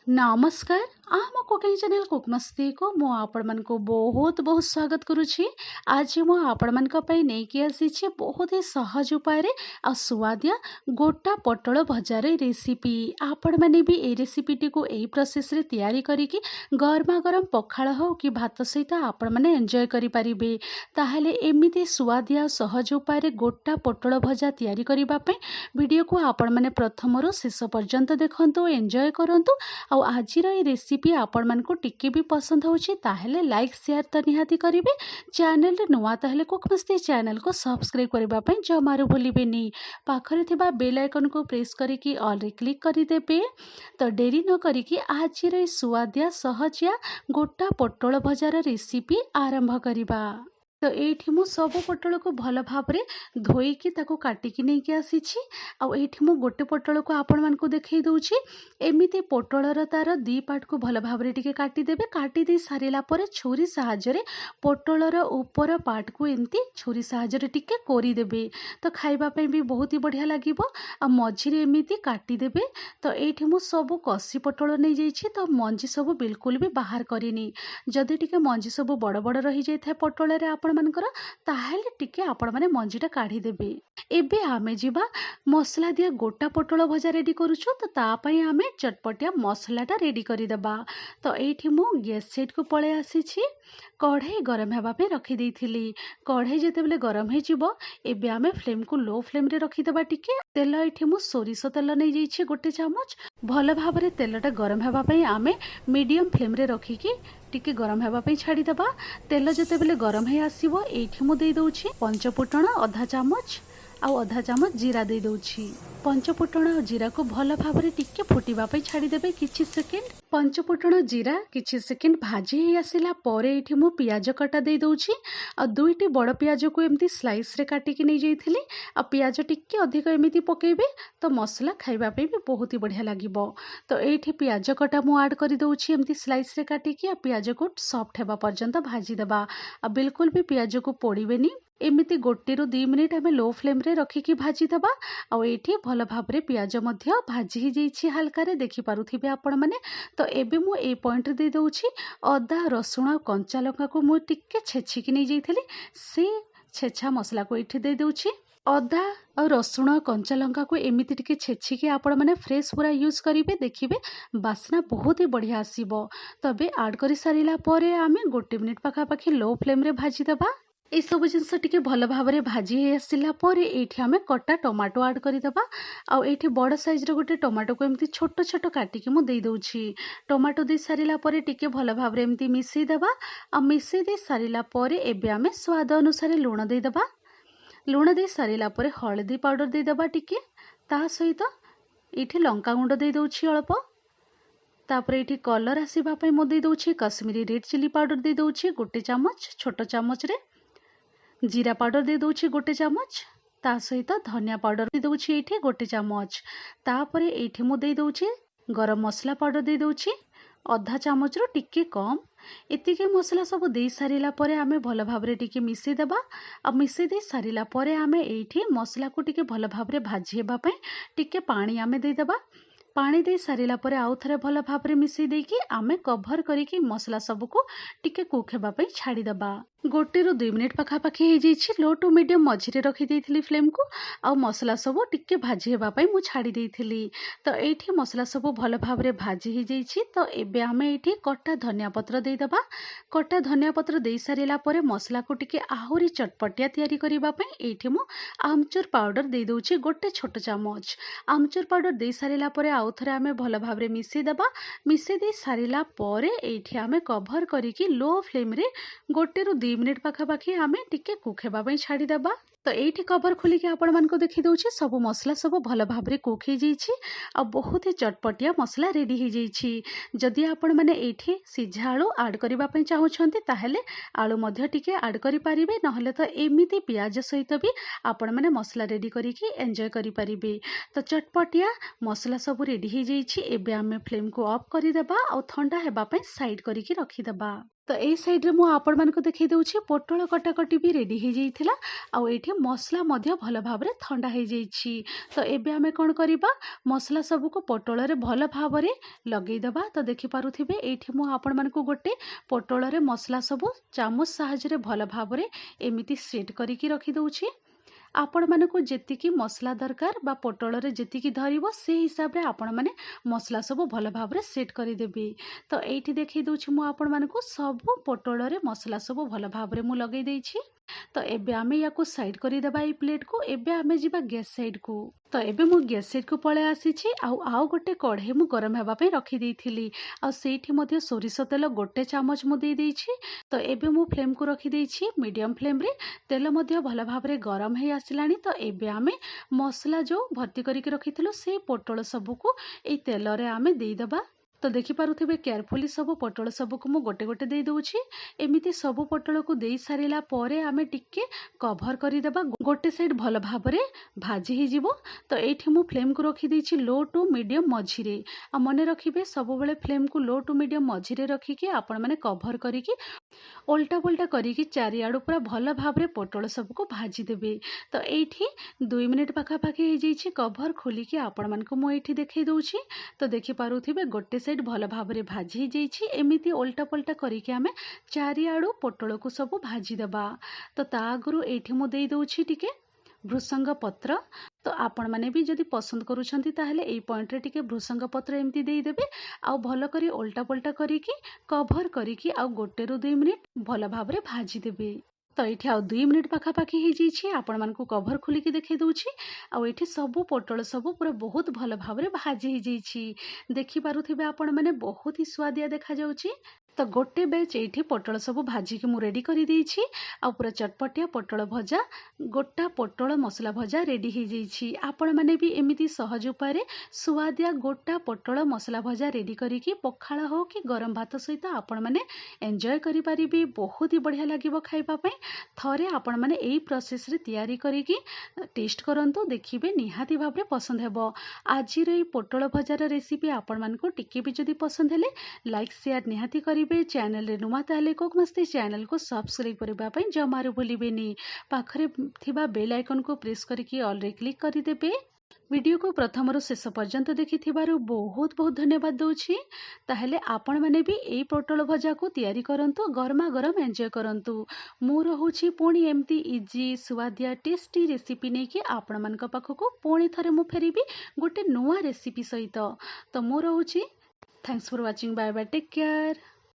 नमस्कार आम cooking channel कुकमस्ती को मु आपण मन को बहुत बहुत स्वागत करुछि। आज मु आपण मन को पई नै कि आसी बहुत ही सहज उपाय रे आ सुवादिया गोटा पटल भजार रेसिपी। आपण माने भी ए रेसिपी टी को एई प्रोसेस रे तैयारी करी कि गरमा गरम पखाळ हो कि भात सहित आपण माने एन्जॉय करि परिबे। ताहाले एमिति सुवादिया सहज उपाय रे गोटा पटल भजा तैयारी करिबा पई वीडियो को आपण माने प्रथम रो शेष पर्यंत देखंतु एन्जॉय करंतु। आउ आजिर ए रेसिपी आपण मानकु टिके भी पसंद होछि ताहेले लाइक शेयर तो निहाती करिवे। चैनल रे नुवा ताहेले कुकमस्ती चैनल को सब्सक्राइब करबा पई जमारू भूलिबेनी। पाखरे थिबा बेल आइकन को प्रेस करिकि ऑल रे क्लिक करि देबे। तो देरी न करिकि आजिर ए सुवादिया सहजिया गोटा पटल भजार रेसिपी आरंभ करिबा। तो एठी मु सब पटल को भल भाबरे धोईकी ताको काटिकी नै कि आसीछि। आ एठी मु गोटे पटल को आपण मान को देखै दउछि। एमिति पटलर तार दी पार्ट को भल भाबरे टिके काटी देबे। काटी दे सारिला परे छुरी सहायरे पटलर ऊपर पार्ट को एमती छुरी सहायरे टिके कोरी देबे। तो खाइबा पई भी बहुत ही बढ़िया लागिबो। आ मझिरे एमिति काटी देबे। तो एठी मु सब कसी पटल नै जाइछि। तो मंजी सब बिल्कुल भी बाहर करिनी। जदि टिके मंजी सब बड़ बड़ रही जाय थाए पटल रे आपण मानकर ताहेले टिके आपण माने मंजीटा काढी देबे। एबे आमे जिबा मसला दिया गोटा पटल भजा रेडी करूछु। तो ता पई आमे चटपटिया मसलाटा रेडी करि देबा। तो एठी मु गैस सेट को पळे आसीछि। कढ़ाई गरम हेबा पे रखी देइथिली। कढ़ाई जेतेबेले गरम हे जिवो एबे आमे फ्लेम को लो फ्लेम रे रखि देबा। टिके तेल एठी मु सोरिष तेल नै जाइछि गोटे चामच। भल भाबरे तेलटा गरम हेबा पई आमे मीडियम फ्लेम रे रखिकी टिके गरम हेबा पई छाडी देबा। तेल जेतेबेले गरम हे आसीबो एठी मु देइ दउछि पंचफुटण आधा चामच आ आधा चामच जीरा दे दउछि। पंचफुटण और जीरा को भल भाबरे टिके फुटिबा पई छाडी देबे किछि सेकेंड। पंचफुटण जीरा किछि सेकेंड भाजी हे आसिला परे एठी मु पियाज कटा दे दउछि। आ दुईटी बड़ पियाज को एमती स्लाइस रे काटिकी नै जाइथिली। आ पियाज टिके अधिक एमिति पकेइबे तो मसला खाइबा पे भी बहुत ही बढ़िया लागिबो। तो एठी पियाज कटा मु ऐड करि दउछि एमती स्लाइस रे काटिकी। आ पियाज को सॉफ्ट हेबा पर्यंत भाजी देबा। आ बिल्कुल भी पियाज को पोड़ीबेनी। एमिति गोटे रु 2 मिनिट आमे लो फ्लेम रे रखिकी भाजी देबा। आ एठी भल भाबरे पियाज मध्य भाजी ही जाइछि हल्का रे देखि पारुथिबे आपण माने। तो एबे मु ए पॉइंट रे दे दउछि अदा रसुण कंचा लंका को मु टिके छेचिकी नै जाइथिली। से छेछा मसला को एठी दे दउछि। अदा और रसुण कंचा लंका को एमिति टिके छेचिकी आपण माने फ्रेश पूरा यूज करिवे। देखिबे बास्ना बहुत ही बढ़िया आसीबो। तबे ऐड करि सारिला परे आमे गोटे मिनिट पाखा पाखी लो फ्लेम रे भाजी देबा। ए सब जिनस टिके भल भाबरे भाजी हे आसिला परे एठी आमे कटा टमाटो ऐड करि देबा। आ एठी बड़ साइज रे गोटे टमाटो को एमती छोट छोट काटिकी मु देइ दउछि। टमाटो दे सारिला परे टिके भल भाबरे एमती मिसै देबा। आ मिसै दे सारिला परे एबे आमे स्वाद अनुसार लूण दे देबा। लूण दे सारिला परे हळदी पाउडर दे देबा टिके। ता सहित एठी लंका गुंड दे दउछि अल्प। तापरे एठी कलर आसीबा पई मु दे दउछि कश्मीरी रेड चिली पाउडर दे दउछि गोटे चामच छोट चामच रे। जीरा पाउडर दे दउछि गोटे चामच। ता सहित धनिया पाउडर दे दउछि एठी गोटे चामच। तापरे एठी मु दे दउछि गरम मसला पाउडर दे दउछि आधा चामच रो टिके कम। एतिके मसला सब दे सारिला परे आमे भल भाबरे टिके मिसै देबा। आ मिसै दे सारिला परे आमे एठी मसला को टिके भल भाबरे भाजी हेबा पई टिके पानी आमे दे देबा। पानी दे सारिला परे आउ थरे भल भाबरे मिसै देकी आमे कवर करिकी मसला सब को टिके कुक हेबा पई छाडी देबा। गोटे रु 2 मिनिट पाखा पाखी हे जाइछि। लो टू मीडियम मझिरे रखि देइथिली फ्लेम को। आ मसला सब टिके भाजी हेबा पई मु छाडी देइथिली। तो एठी मसला सब भल भाबरे भाजी हे जाइछि। तो एबे आमे एठी कटा धनिया पत्र दे देबा। कटा धनिया पत्र दे सारिला परे मसला को टिके आहुरी चटपटिया तयारी करिबा पई एठी मु आमचूर पाउडर दे दउछि गोटे छोट चामच। आमचूर पाउडर दे सारिला परे आउ थरे आमे भल भाबरे मिसै देबा। मिसै दे सारिला परे एठी आमे कवर करिकी लो फ्लेम रे गोटे रु 2 मिनिट पाखा पाखी आमे टिके कुक हेबा पई छाडी देबा। तो एठी कवर खोलिकी आपण मान को देखि दउछि सब मसला सब भल भाबरे कुक हे जाइछि। आ बहुत ही चटपटिया मसला रेडी हे जाइछि। जदि आपण माने एठी सिझा आलू ऐड करिबा पई चाहुछन्ती ताहेले आलू मध्य टिके ऐड करि पारिबे। नहले तो एमिति पियाज सहित भी आपण माने मसला रेडी करिकी एन्जॉय करि पारिबे। तो चटपटिया मसला सब रेडी हे जाइछि। एबे आमे फ्लेम को ऑफ करि देबा। आ ठंडा हेबा पई साइड करिकी रखि देबा। तो यही सैड्रे मुझे आपण मानक देखई दूँ पोटल कटाकटी भी रेडी हो जाइथिला आउ एठी मसला मध्य भल भाव में ठंडा हो जाइछि। तो एबे आमे कौन करिबा मसला सबको पोटल रे भल भाव में लगेदेबा। तो देखि पारुथिबे एठी मु आपण मानक गोटे पोटल रे मसला सब चामच साहाय्य भल भाव में एमिति सेट करिकी रखी दउछि। आपण मानकु जेतिकी मसला दरकार बा पोटल रे जेतिकी धरिबो से हिसाब रे आपण माने मसला सब भल भाव में सेट करिदेबी। तो एठी देखि दउछि मु आपण मानकु सब पोटल रे मसला सब भल भाव में मु लगेई देइछि। तो एबे आमे याको साइड करी देबा ई प्लेट को। एबे आमे जिबा गैस साइड को। तो एबे मु गैस साइड को पळे आसीछि आउ गोटे कढ़े मु गरम हेबा पे रखी देइथिली आ सेठी मध्ये सोरिष तेल गोटे चामच मु दे देइछि। तो एबे मु फ्लेम को रखी देइछि मीडियम फ्लेम रे। तेल मध्ये भल भाव में गरम हे आसिलानी। तो एबे आमे मसला जो भर्ती करिक रखिथिलु से पोटल सब को ए तेल रे आमे देई देबा। तो देखि पारुथिबे केयरफुली सब पोटल सब को मु गोटे गोटे दे दउछि। एमिति सब पोटल को देई सारिला परे आमे टिके कभर करि देबा। गोटे साइड भल भाव में भाजी ही जिवो। तो एठी मु फ्लेम को रखी देछि लो टू मीडियम मझिरे। आ मने रखिबे सब बेले फ्लेम को लो टू मीडियम मझिरे रखिके आपण माने कभर करिके ओल्टा पोल्टा करिकी चारिआडू पूरा भल भाव में पोटल सबको भाजी देबे। तो एठी 2 मिनिट पाखापाखि हो जाइछि कभर खोलिकी आपण मानक मु एठी देखै दउछि। तो देखि पारुथिबे गोटे साइड भल भाव में भाजी जाइछि। एमिति ओल्टा पोल्टा करिके आमे चारिआडू पोटल को सब भाजी देबा। तो ता आगरु एठी मु देई दउछि टिके भृसंग पत्र। तो आपण माने भी जदि पसंद करूछंती ताहले एई पॉइंट रे टिके भृसंग पत्र एमती देई देबे। आ भल करी ओल्टा पोल्टा करिकी कभर करिकी आ गोटे रु 2 मिनिट भल भाव में भाजी देबे। तो ये आउ 2 मिनिट पाखापाखि हो जाइए आपण मानक कभर खोलिकी देखै दउछि। आ एठी सब पोटल सब पूरा बहुत भल भाव में भाजी हो जाइछि। देखि पारुथिबे आपण माने बहुत ही स्वादिया देखा जाउछि। तो गोटे बैच एठी पोटल सब भाजी के मु रेडी करि देइछि। आ पूरा चटपटिया पोटल भजा गोटा पोटल मसला भजा रेडी हो जाइछि। आपण माने भी एमिति सहज उपाय रे स्वादिया गोटा पोटल मसला भजा रेडी करिकी पखाळ हो कि गरम भात सहित आपण माने एंजॉय करि परिबे। बहुत ही बढ़िया लागिबो खाइबा पे। थरे आपण माने एई प्रोसेस रे तयारी करिकी टेस्ट करंतु देखिबे निहाती भाव रे पसंद हेबो। आज रे पोटल भजार रेसिपी आपण मानको टिके भी जदि पसंद हेले लाइक शेयर निहाती करिबे। चैनल रे नुमा ताले कुक मस्ती चैनल को सब्सक्राइब करबा पई जमारू भूलिबेनी। पाखरे थिबा बेल आइकन को प्रेस करके ऑल रे क्लिक करि देबे। वीडियो को प्रथम रु शेष पर्यंत देखि बहुत बहुत धन्यवाद दउछि। ताहले आपण माने भी एई पोटल भजा को तयारी करंतु गरमा गरम एंजॉय करंतु। मु रहूछि पुणी एमती इजी स्वादिया टेस्टी रेसिपी नै कि आपण मानक पाखको पुणी थरे मु फेरिबी गोटे नुआ रेसिपी सहित। तो मु रहूछि। Thanks for watching. Bye bye take care.